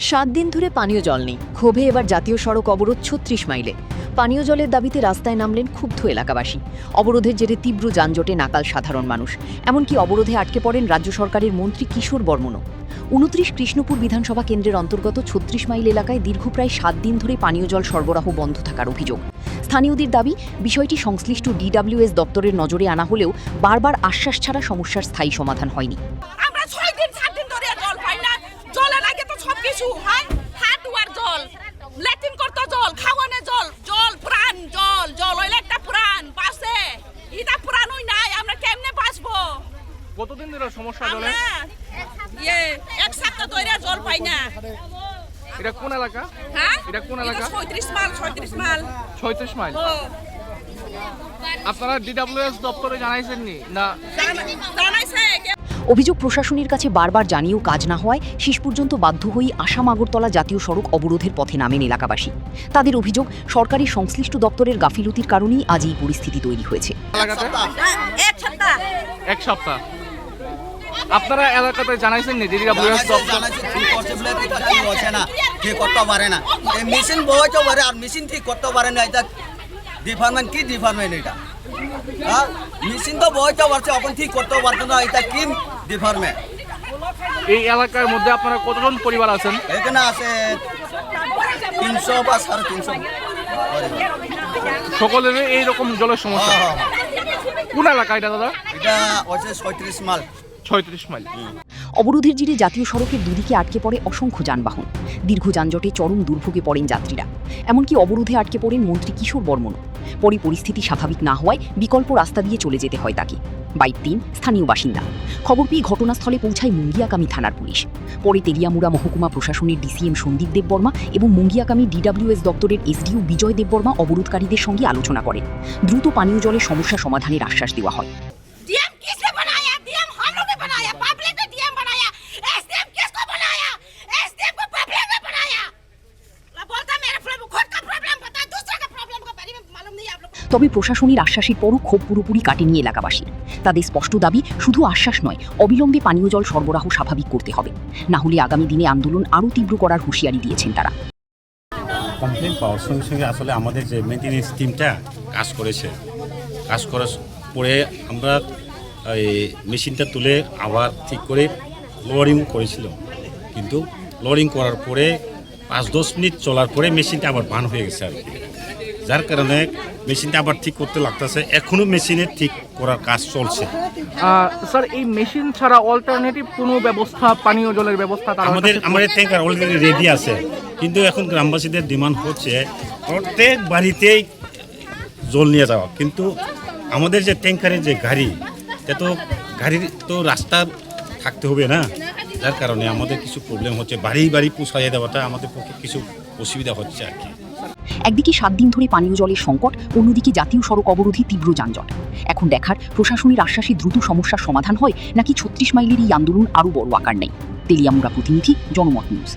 7 দিন ধরে পানীয় জল নেই। ক্ষোভে এবার জাতীয় সড়ক অবরোধ ৩৬ মাইলে। পানীয় জলের দাবিতে রাস্তায় নামলেন ক্ষুব্ধ এলাকাবাসী। অবরোধের জেরে তীব্র যানজটে নাকাল সাধারণ মানুষ। এমনকি অবরোধে আটকে পড়েন রাজ্য সরকারের মন্ত্রী কিশোর বর্মনও। 29 কৃষ্ণপুর বিধানসভা কেন্দ্রের অন্তর্গত ৩৬ মাইল এলাকায় দীর্ঘ প্রায় 7 দিন ধরে পানীয় জল সরবরাহ বন্ধ থাকার অভিযোগ। স্থানীয়দের দাবি, বিষয়টি সংশ্লিষ্ট DWS দপ্তরের নজরে আনা হলেও বারবার আশ্বাস ছাড়া সমস্যার স্থায়ী সমাধান হয়নি। আমরা 6 দিন 7 দিন ধরে জল পাই না। জলের আগে তো সব কিছু হয়। হাত ধোয়ার জল, ল্যাট্রিন করতে জল, খাওয়ানো জল, জল প্রাণ, জল জল হইলে একটা প্রাণ বাঁচে। এটা প্রাণই নাই, আমরা কেমনে বাঁচবো? কতদিন ধরে সমস্যা জলে? এক সপ্তাহ ধরে জল পাই না। এটা কোন এলাকা? হ্যাঁ, এটা কোন এলাকা? 36 মাইল। 36 মাইল। আপনারা DWS দপ্তরে জানাইছেননি না? জানাইছে। অভিযোগ, প্রশাসনের কাছে বারবার জানিয়েও কাজ না হওয়ায় শেষ পর্যন্ত বাধ্য হয়েই আসাম আগরতলা জাতীয় সড়ক অবরোধের পথে নামেন এলাকাবাসী। তাদের অভিযোগ, সরকারি সংশ্লিষ্ট দপ্তরের গাফিলতির কারণেই আজ এই পরিস্থিতি তৈরি হয়েছে। এলাকাতে এক সপ্তাহ। আপনারা এলাকাতে জানাইছেননি DWS দপ্তর? ঠিক করতে পারে না, এই মেশিন বইতে পারে আর মেশিন ঠিক করতে পারে না। এটা ডিপার্টমেন্ট কি ডিপার্টমেন্ট? এটা মেশিন তো বইতে পারছে, এখন ঠিক করতে পারছে না। এটা কি ডিপার্টমেন্ট? এই এলাকার মধ্যে আপনারা কতজন পরিবার আছেন? এখানে আছে 300 বা 350। সকলের এইরকম জলের সমস্যা? কোন এলাকা এটা দাদা? এটা হচ্ছে 36 মাইল। 36 মাইল। অবরোধের জিরে জাতীয় সড়কের দুদিকে আটকে পড়ে অসংখ্য যানবাহন। দীর্ঘ যানজটে চরম দুর্ভোগে পড়েন যাত্রীরা। এমনকি অবরোধে আটকে পড়েন মন্ত্রী কিশোর বর্মনও। পরে পরিস্থিতি স্বাভাবিক না হওয়ায় বিকল্প রাস্তা দিয়ে চলে যেতে হয় তাকে। বাইক 3 স্থানীয় বাসিন্দা। খবর পেয়ে ঘটনাস্থলে পৌঁছায় মুঙ্গিয়াকামী থানার পুলিশ। পরে তেলিয়ামুড়া মহকুমা প্রশাসনের DCM সন্দীপ দেববর্মা এবং মুঙ্গিয়াকামী DWS দপ্তরের SDO বিজয় দেববর্মা অবরোধকারীদের সঙ্গে আলোচনা করেন। দ্রুত পানীয় জলের সমস্যা সমাধানের আশ্বাস দেওয়া হয়। डीएम किसने बनाया? डीएम हम लोग ने बनाया, पब्लिक ने डीएम बनाया। एसडीएम किसको बनाया? एसडीएम को पब्लिक ने बनाया। बोलता मेरा प्रॉब्लम, खुद का प्रॉब्लम बता, दूसरे का प्रॉब्लम का बारे में मालूम नहीं आप लोग को। তবে প্রশাসনের আশ্বাসের পরও ক্ষোভ পুরোপুরি কাটেনি এলাকাবাসী। তাদের স্পষ্ট দাবি, শুধু আশ্বাস নয়, অবিলম্বে পানীয় জল সরবরাহ স্বাভাবিক করতে হবে। না হলে আগামী দিনে আন্দোলন আরও তীব্র করার হুঁশিয়ারি দিয়েছেন তারা। কমপ্লেন পাওয়ার সঙ্গে সঙ্গে আসলে আমাদের যে মেনটেন্যান্স টিমটা কাজ করার পরে আমরা এই মেশিনটা তুলে আবার ঠিক করে লোয়ারিং করেছিল, কিন্তু লোয়ারিং করার পরে 5-10 মিনিট চলার পরে মেশিনটা আবার বান হয়ে গেছে আর কি, যার কারণে মেশিনটা আবার ঠিক করতে লাগতেছে। এখনও মেশিনের ঠিক করার কাজ চলছে। স্যার, এই মেশিন ছাড়া অল্টারনেটিভ কোনো ব্যবস্থা, পানীয় জলের ব্যবস্থা? আমাদের ট্যাঙ্কার অলরেডি রেডি আছে, কিন্তু এখন গ্রামবাসীদের ডিমান্ড হচ্ছে প্রত্যেক বাড়িতেই জল নিয়ে যাওয়া। কিন্তু আমাদের যে ট্যাঙ্কারের যে গাড়ি, তা তো গাড়ির তো রাস্তা থাকতে হবে না, যার কারণে আমাদের কিছু প্রবলেম হচ্ছে। বাড়ি বাড়ি পৌঁছাইয়ে দেওয়াটা আমাদের পক্ষে কিছু অসুবিধা হচ্ছে আর কি। একদিকে 7 দিন ধরে পানীয় জলের সংকট, অন্যদিকে জাতীয় সড়ক অবরোধে তীব্র যানজট। এখন দেখার, প্রশাসনের আশ্বাসে দ্রুত সমস্যার সমাধান হয় নাকি 36 মাইলের এই আন্দোলন আরও বড় আকার নেয়। তেলিয়ামুড়া প্রতিনিধি, জনমত নিউজ।